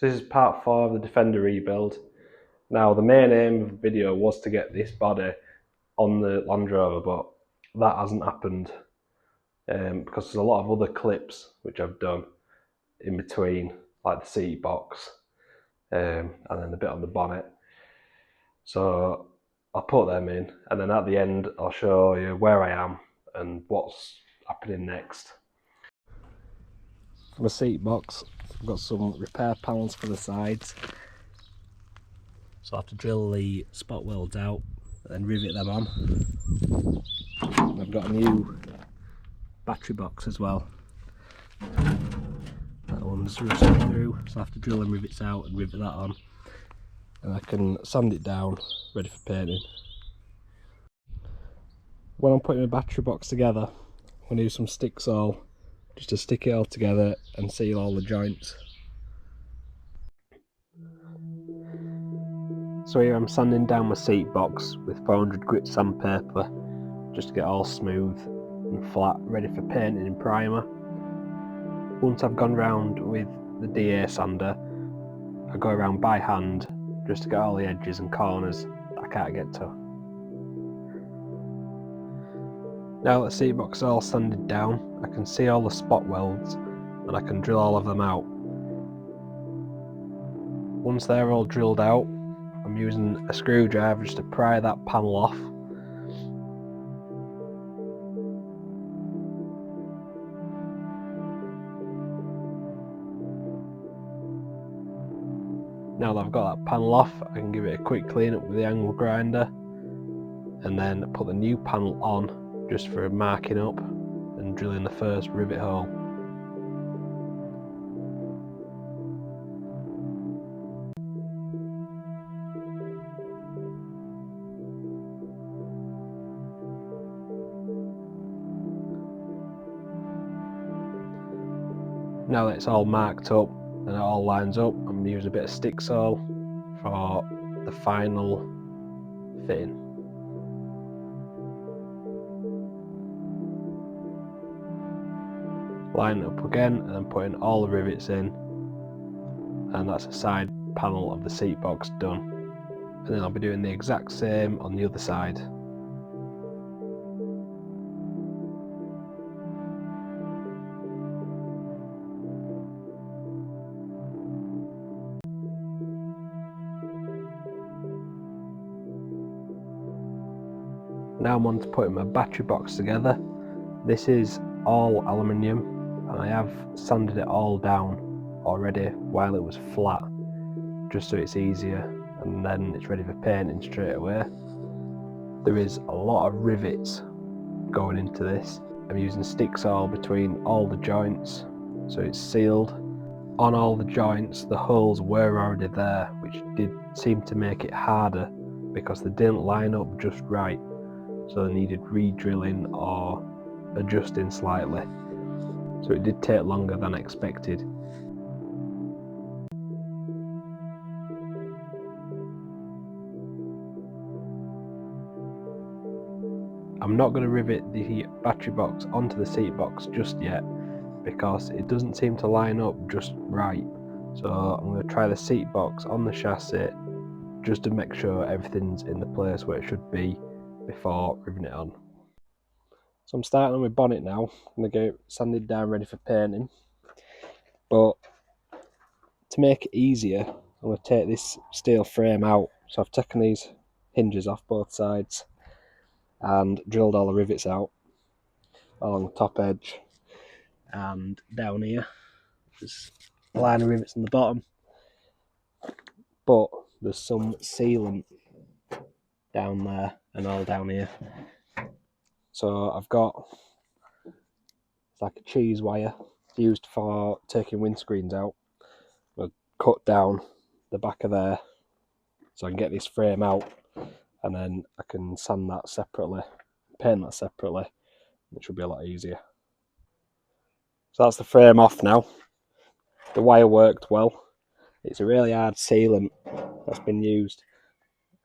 So this is part 4 of the Defender rebuild. Now the main aim of the video was to get this body on the Land Rover, but that hasn't happened because there's a lot of other clips which I've done in between, like the seat box and then the bit on the bonnet. So I'll put them in, and then at the end I'll show you where I am and what's happening next. For my seat box, I've got some repair panels for the sides, so I have to drill the spot welds out and rivet them on. And I've got a new battery box as well. That one's rusted through, so I have to drill them rivets out and rivet that on, and I can sand it down ready for painting. When I'm putting my battery box together, I'm going to use some stick saw just to stick it all together and seal all the joints. So here I'm sanding down my seat box with 400 grit sandpaper just to get all smooth and flat, ready for painting in primer. Once I've gone round with the DA sander, I go around by hand just to get all the edges and corners that I can't get to. Now that the seat box is all sanded down, I can see all the spot welds and I can drill all of them out. Once they're all drilled out, I'm using a screwdriver just to pry that panel off. Now that I've got that panel off, I can give it a quick clean up with the angle grinder and then put the new panel on just for marking up and drilling the first rivet hole. Now that it's all marked up and it all lines up, I'm going to use a bit of stick saw for the final fitting. Line it up again and then putting all the rivets in, and that's the side panel of the seat box done. And then I'll be doing the exact same on the other side. Now I'm on to putting my battery box together. This is all aluminium and I have sanded it all down already while it was flat, just so it's easier, and then it's ready for painting straight away. There is a lot of rivets going into this. I'm using stick saw between all the joints so it's sealed. On all the joints the holes were already there, which did seem to make it harder because they didn't line up just right, so they needed re-drilling or adjusting slightly, so it did take longer than expected. I'm not going to rivet the battery box onto the seat box just yet because it doesn't seem to line up just right, so I'm going to try the seat box on the chassis just to make sure everything's in the place where it should be before riveting it on. So I'm starting on with Bonnet now. I'm going to get it sanded down ready for painting, but to make it easier I'm going to take this steel frame out. So I've taken these hinges off both sides and drilled all the rivets out along the top edge and down here. There's a line of rivets on the bottom, but there's some sealant down there and all down here. So I've got, it's like a cheese wire used for taking windscreens out. I'll cut down the back of there so I can get this frame out, and then I can sand that separately, paint that separately, and it should be a lot easier. So that's the frame off now. The wire worked well. It's a really hard sealant that's been used.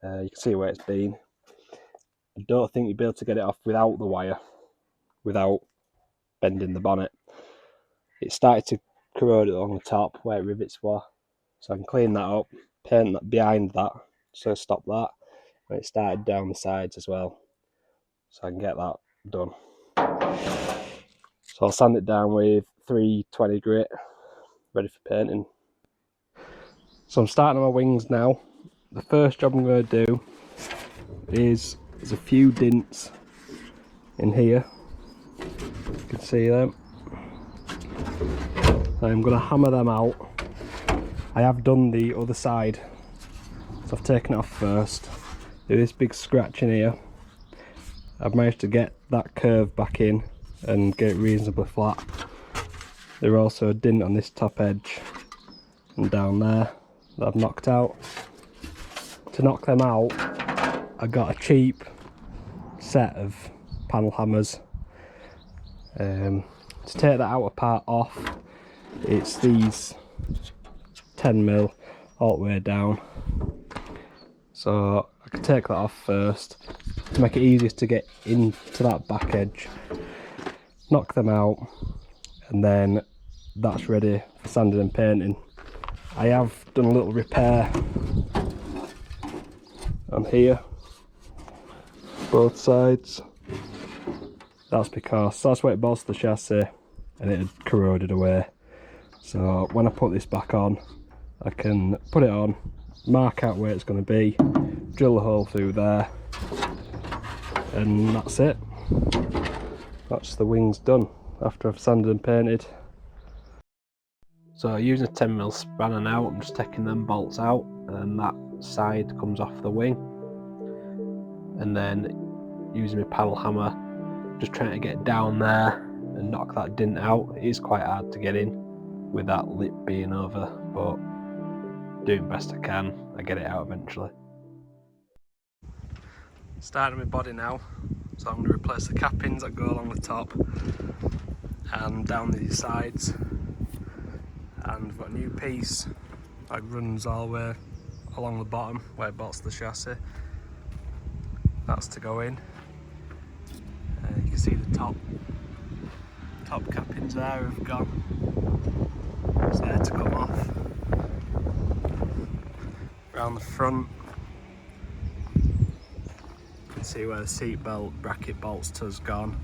You can see where it's been. I don't think you'll be able to get it off without the wire, without bending the bonnet. It started to corrode along the top where rivets were, So I can clean that up, paint that behind that, so stop that. And it started down the sides as well, so I can get that done. So I'll sand it down with 320 grit, ready for painting. So I'm starting on my wings now. The first job I'm going to do is, there's a few dents in here, you can see them. So I'm going to hammer them out. I have done the other side, so I've taken it off first. There's this big scratch in here. I've managed to get that curve back in and get it reasonably flat. There's also a dent on this top edge and down there that I've knocked out. To knock them out, I got a cheap set of panel hammers. To take that outer part off, it's these 10mm all the way down. So I can take that off first to make it easiest to get into that back edge. Knock them out, and then that's ready for sanding and painting. I have done a little repair on here, both sides. That's because that's where it bolts the chassis and it had corroded away. So when I put this back on, I can put it on, mark out where it's going to be, drill a hole through there, and that's it. That's the wings done after I've sanded and painted. So using a 10mm spanner now, I'm just taking them bolts out, and that side comes off the wing. And then using my paddle hammer, just trying to get down there and knock that dent out. It is quite hard to get in with that lip being over, but doing the best I can. I get it out eventually. Starting with body now, so I'm going to replace the cappings that go along the top and down these sides. And I've got a new piece that runs all the way along the bottom where it bolts the chassis. That's to go in. You can see the top cappings there have gone. It's there to come off. Around the front, you can see where the seat belt bracket bolts to has gone.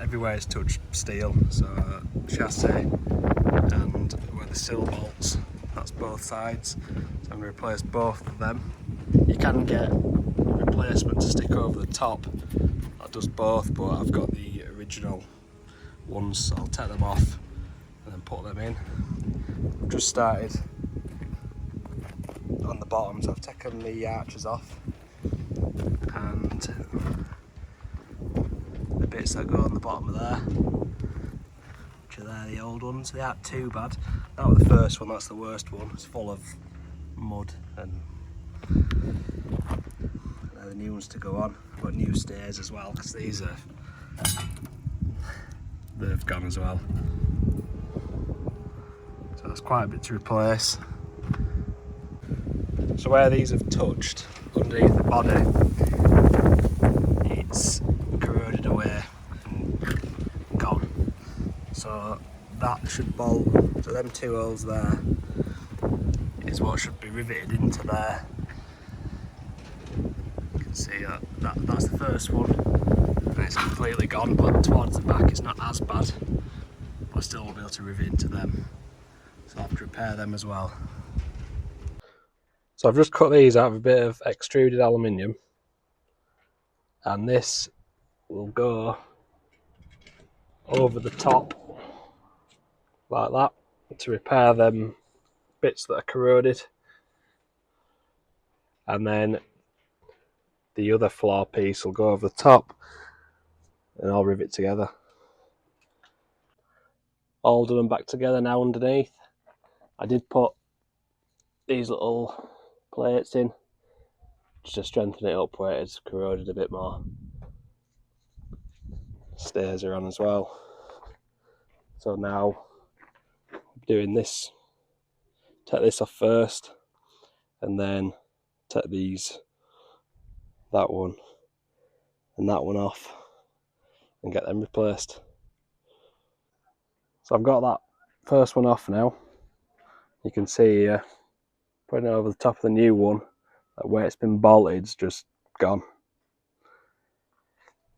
Everywhere is touched steel, so chassis and where the sill bolts, that's both sides. So I'm going to replace both of them. You can get a replacement to stick over the top that does both, but I've got the original ones, so I'll take them off and then put them in. I've just started on the bottoms. I've taken the arches off and the bits that go on the bottom of there, which are there, the old ones. They aren't too bad. That was the first one, that's the worst one. It's full of mud, and they're the new ones to go on. I've got new stairs as well, because these are, they've gone as well. So that's quite a bit to replace. So where these have touched, underneath the body, it's corroded away and gone. So that should bolt, so them two holes there is what should be riveted into there. You can see that's the first one, and it's completely gone, but towards the back it's not as bad, but I still won't be able to rivet into them, so I'll have to repair them as well. So I've just cut these out of a bit of extruded aluminium, and this will go over the top like that to repair them bits that are corroded, and then the other floor piece will go over the top and I'll rivet together. All done and back together now underneath. I did put these little plates in just to strengthen it up where it's corroded a bit more. Stairs are on as well. So now I'm doing this, take this off first and then take that one and that one off and get them replaced. So I've got that first one off now. You can see here, putting it over the top of the new one, that where it's been bolted is just gone.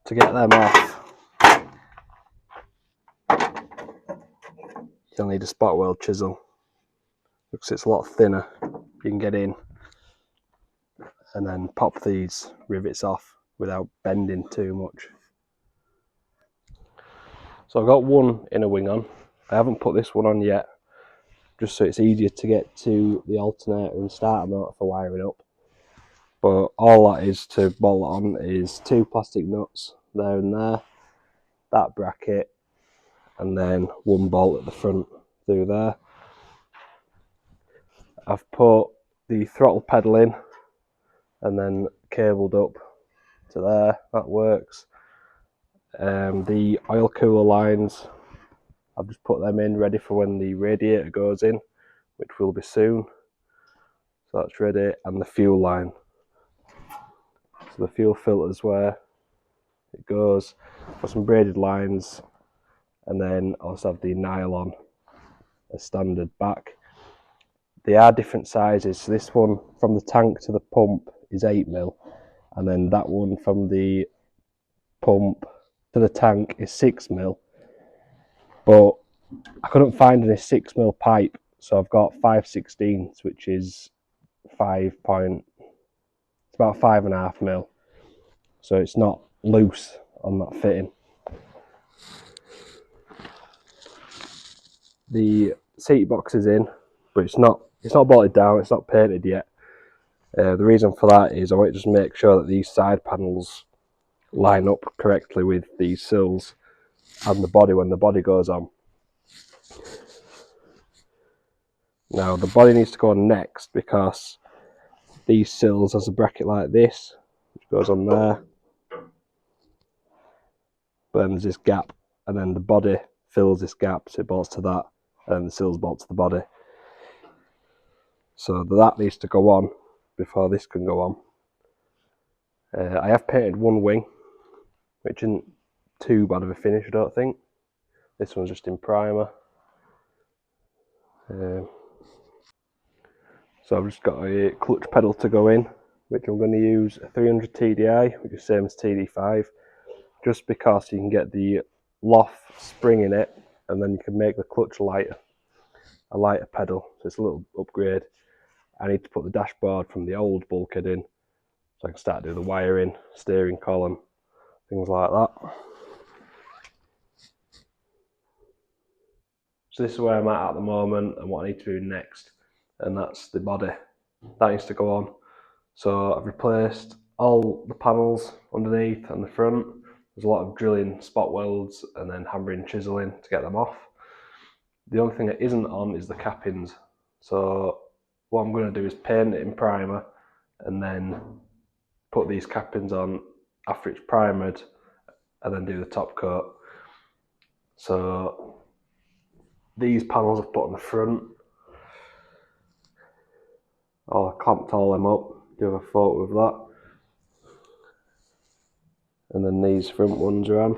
To get them off, you'll need a spot weld chisel, because it's a lot thinner. You can get in and then pop these rivets off without bending too much. So I've got one inner wing on. I haven't put this one on yet, just so it's easier to get to the alternator and starter motor for wiring up. But all that is to bolt on is 2 plastic nuts there and there, that bracket, and then 1 bolt at the front through there. I've put the throttle pedal in and then cabled up to there, that works. The oil cooler lines, I've just put them in ready for when the radiator goes in, which will be soon. So that's ready, and the fuel line. So the fuel filter's where it goes. Got some braided lines, and then also have the nylon as standard back. They are different sizes. So this one from the tank to the pump is 8mm, and then that one from the pump to the tank is 6mm. But I couldn't find any 6mm pipe, so I've got 5/16, which is it's about 5.5mm. So it's not loose on that fitting. The seat box is in, but it's not bolted down, it's not painted yet. The reason for that is I want to just make sure that these side panels line up correctly with these sills and the body when the body goes on. Now the body needs to go on next, because these sills has a bracket like this, which goes on there, but then there's this gap, and then the body fills this gap, so it bolts to that, and the sills bolt to the body. So that needs to go on before this can go on. I have painted one wing, which isn't too bad of a finish, I don't think. This one's just in primer. So I've just got a clutch pedal to go in, which I'm going to use a 300 TDI, which is same as TD5, just because you can get the loft spring in it, and then you can make the clutch lighter, a lighter pedal. So it's a little upgrade. I need to put the dashboard from the old bulkhead in, so I can start doing the wiring, steering column, things like that. So this is where I'm at the moment and what I need to do next, and that's the body. That needs to go on. So I've replaced all the panels underneath and the front. There's a lot of drilling spot welds and then hammering, chiseling to get them off. The only thing that isn't on is the cappings. So what I'm going to do is paint it in primer and then put these cappings on after it's primered, and then do the top coat. So these panels I've put on the front. I clamped all them up, do a photo of that. And then these front ones are on.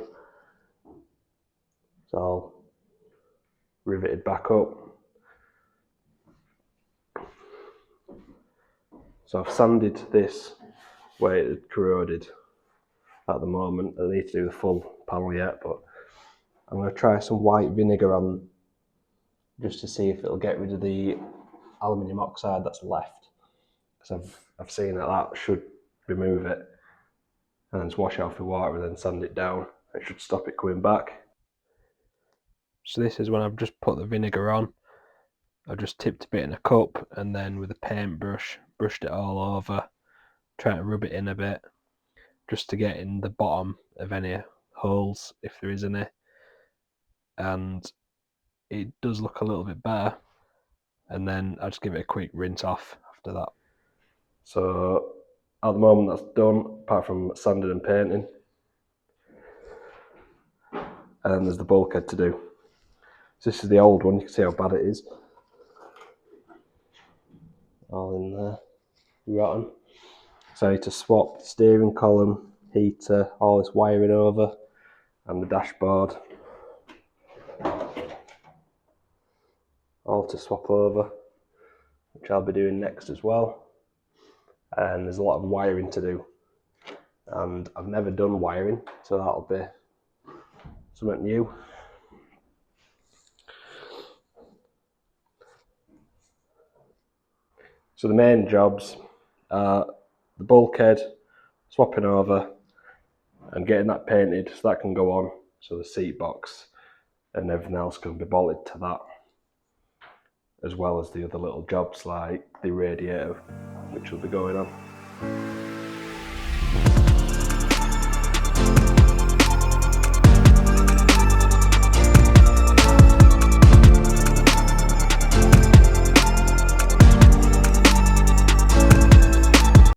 It's all riveted back up. So I've sanded this where it had corroded at the moment. I need to do the full panel yet, but I'm going to try some white vinegar on just to see if it'll get rid of the aluminium oxide that's left. Because I've seen that should remove it, and then just wash it off with water and then sand it down. It should stop it coming back. So this is when I've just put the vinegar on. I've just tipped a bit in a cup and then with a paintbrush brushed it all over, trying to rub it in a bit just to get in the bottom of any holes if there is any, and it does look a little bit better. And then I just give it a quick rinse off after that. So at the moment that's done, apart from sanding and painting. And then there's the bulkhead to do. So this is the old one, you can see how bad it is. All in there, rotten. So I need to swap the steering column, heater, all this wiring over, and the dashboard. All to swap over. which I'll be doing next as well. And there's a lot of wiring to do, and I've never done wiring, so that'll be something new. So the main jobs are the bulkhead, swapping over and getting that painted so that can go on, so the seat box and everything else can be bolted to that, as well as the other little jobs like the radiator, which will be going on.